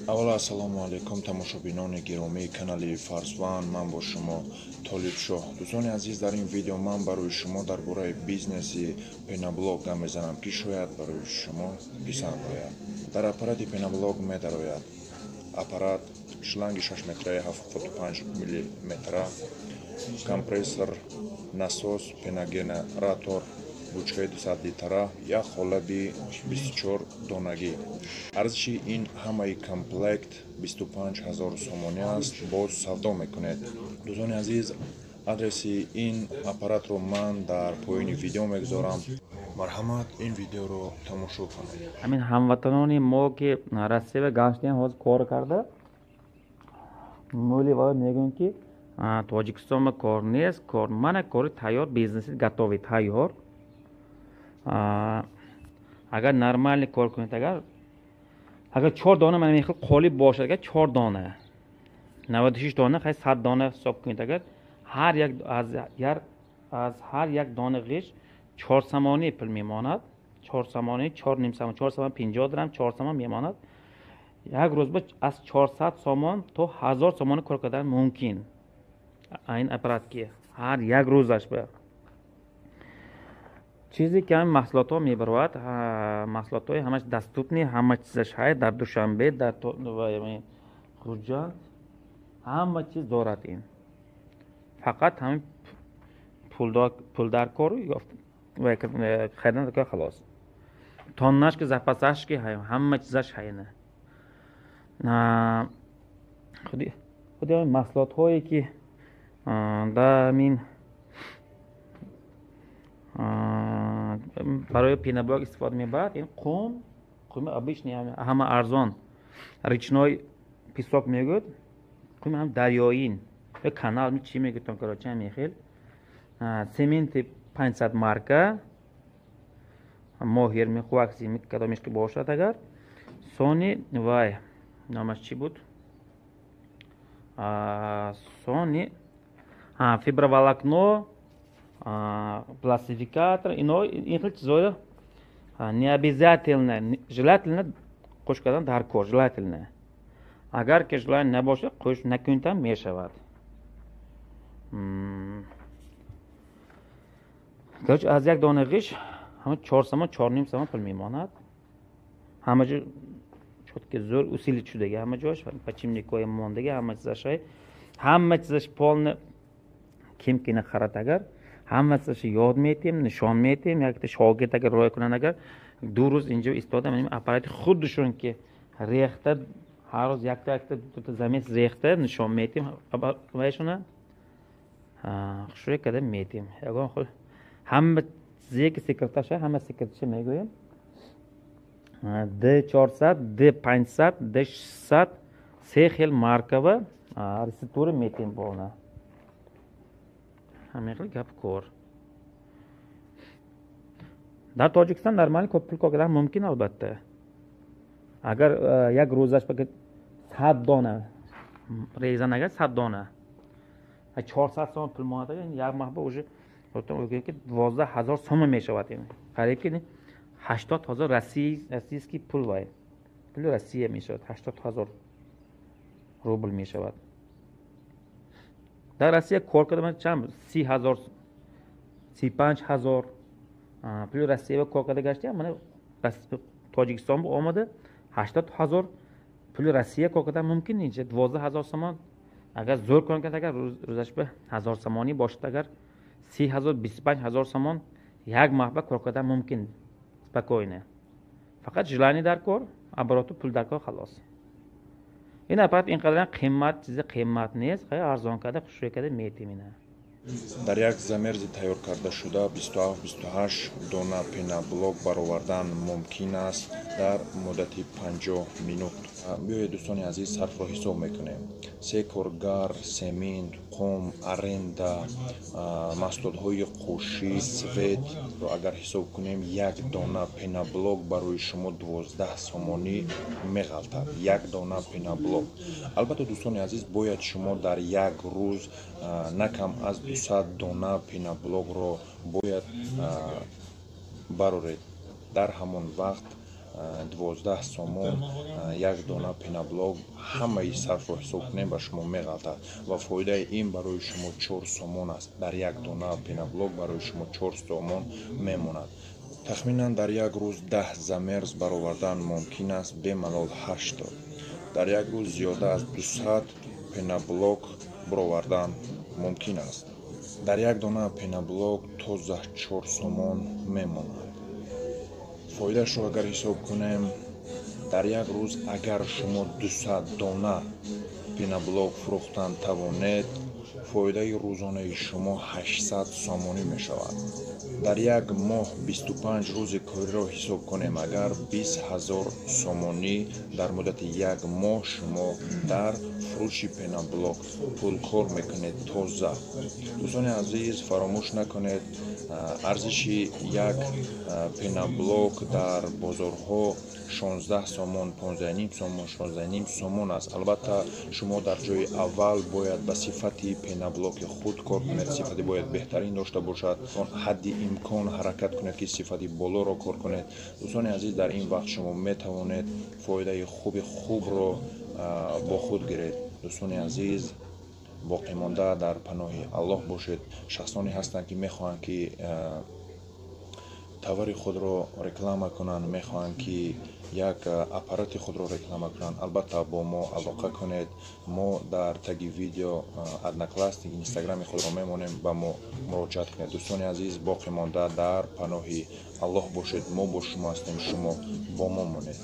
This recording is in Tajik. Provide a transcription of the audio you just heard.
аввало ассалому алайкум тамошобинони гиромии канали Фарзван, ман бо шумо Толиб Шоҳ. Дӯстони азиз, дар ин видео ман барои шумо дар бораи бизнеси пеноблок гап мезанам, ки шояд барои шумо писанд ояд. Дар аппарати пеноблок медарояд аппарат шланги 6 метраи 75 мм, компрессор, насос, пеногенератор, бучкаи 200 литра, як холаби 24 донагӣ. Арзиши ин ҳамаи комплект 25 000 сомонӣ аст. Боз савдо мекунед. дӯстони азиз, адреси ин аппаратро ман дар поини видео мегузорам. марҳамат, ин видеоро тамошо кунед. ҳамин ҳамватанони мо ки Россияга гаштем, ҳозир кор карда, мӯли ва мегӯям ки Тоҷикистон кор нест, кор мана кори тайёр, бизнеси готовий тайёр. Агар нормальный кор кунед, агар 4 дона мана мехел қолиб бошад, агар 4 дона 96 дона хай 100 дона ҳисоб кунед, агар ҳар як аз ҳар як дона ғиш 4 самони пул мемонад. 4 самони 4 ним самон 4 самон 50 дирам 4 самон мемонад. як рӯз аз 400 сомон то 1000 сомон кор кардан мумкин. Айн аппарат ки ҳар як рӯзаш ба чизе ки ҳам маҳсулотҳо мебарояд, маҳсулотҳои ҳамаш даступни, ҳама чизаш ҳай дар Душанбе, дар Хурҷанд ҳама чиз дорад. ин фақат ҳамин пулдар кору хайдан кор халос. Тоннаш ки запасаш ки ҳама чизаш ҳайна. худи маҳсулотҳое ки дар мин барои пеноблок истифода мебарад, ин қуми обычный ҳама арзон речной песок мегӯяд, қуми ҳам дарёин ё канал чӣ мегӯяд там короче мехел. Сементи 500 марка моҳир мехвакси кадомиш ки бошад, агар сони вай номаш чӣ буд, сони фиброволокно, пластификатор, ин хел чизоро необязательно, желательно қӯш кардан дар кор, желательно. Агар ки желательно набошад, қӯш накунед ҳам мешавад. Короче, аз як дона ғиш ҳама 4 самон 4 ним самон пул мемонад. ҳама ҷо чотки зӯр усилит шудаги, ҳама ҷош почимникои мондагӣ, ҳама чизаш ҳама чизаш полна ким ки нахарад, агар ҳама чизаш ёд метем, нишон метем. Якта шогирд агар роя кунанд, агар 2 рӯз инҷо истода аппарати худшон ки рехта, ҳар рӯз якта замес рехта нишон метем, вайшона хушрӯй када метем. ягон худ ҳама чизе ки секретарша, ҳама секретарша мегӯям. D400, D500, D600 се хел маркава реситура метем bona. ҳамин хел гап кор. Дар Тоҷикистон нормали пул кор кардан мумкин албатта. Агар як рӯзаш 100 дона резан, агар 100 дона 400 сомон пул монад, як маҳба уже 12000 сомон мешавад. қариб ки 80000 российский пул вай. Пули Россия мешавад 80000 рубл мешавад. дар Россия кор карда чанд 30000 35000 пули Россия кор карда гаштем. Мана Тоҷикистон омада 80000 пули Россия кор кардан мумкин нест. 12000 сомон агар зӯр кор карда, агар рӯзаш ба 1000 сомонӣ бошад, агар 30000 25000 сомон як маҳба кор кардан мумкин. Спокойно. Фақат желание дар кор, обороту пул дар кор халос. ин аппарат инқадр қимат чизи қимат нест, хай арзон карда хушрӯй карда метем. ина дар як замерзи тайёр карда шуда 27-28 дона пеноблок баровардан мумкин аст дар муддати 50 минут. биёед дӯстони азиз, сарфро ҳисоб мекунем. се коргар, семент, қум, аренда, маҳсулотҳои қушӣ, светро агар ҳисоб кунем, як дона пеноблок барои шумо 12 сомонӣ меғалтад. Як дона пеноблок. албатта дӯстони азиз, бояд шумо дар як рӯз накам аз 200 дона пеноблокро бояд бароред. дар ҳамон вақт 12 сомон як дона пеноблок ҳамаи сарфро ҳисоб кунем ба шумо меғалтад ва фоидаи ин барои шумо 4 сомон аст. Дар як дона пеноблок барои шумо 4 сомон мемонад. Тахминан дар як рӯз 10 замерз баровардан мумкин аст, бемалол 8 то. Дар як рӯз зиёда аз 200 пеноблок баровардан мумкин аст. Дар як дона пеноблок тоза 4 сомон мемонад. фоидаашро агар ҳисоб кунем, дар як рӯз агар шумо 200 дона пеноблок фурӯхтан тавонед, фоидаи рӯзонаи шумо 800 сомонӣ мешавад. Дар як моҳ 25 рӯзи кориро ҳисоб кунем, агар 20 000 сомонӣ дар муддати як моҳ шумо дар фурӯши пеноблок пулкор мекунед тоза. дӯстони азиз, фаромӯш накунед, арзиши як пеноблок дар бозорҳо 16 сомон, 15 сомон, 16 сомон аст. Албатта шумо дар ҷои аввал бояд ба сифати пеноблоки худ кор кунед, сифати бояд беҳтарин дошта бошад, ҳадди имкон ҳаракат кунед ки сифати болоро кор кунед. дӯстони азиз, дар ин вақт шумо метавонед фоидаи хубро бо худ гиред. дӯстони азиз, боқӣ монда дар паноҳи Аллоҳ бошед. шахсоне ҳастанд ки мехоҳанд ки товари худро реклама кунанд, мехоҳанд ки як аппарати худро реклама кунанд, албатта бо мо алоқа кунед. мо дар таги видео одноклассник, инстаграми худро мемонем, ба мо муроҷиат кунед. дӯстони азиз, боқӣ монда дар паноҳи Аллоҳ бошед. мо бо шумо ҳастем, шумо бо мо монед.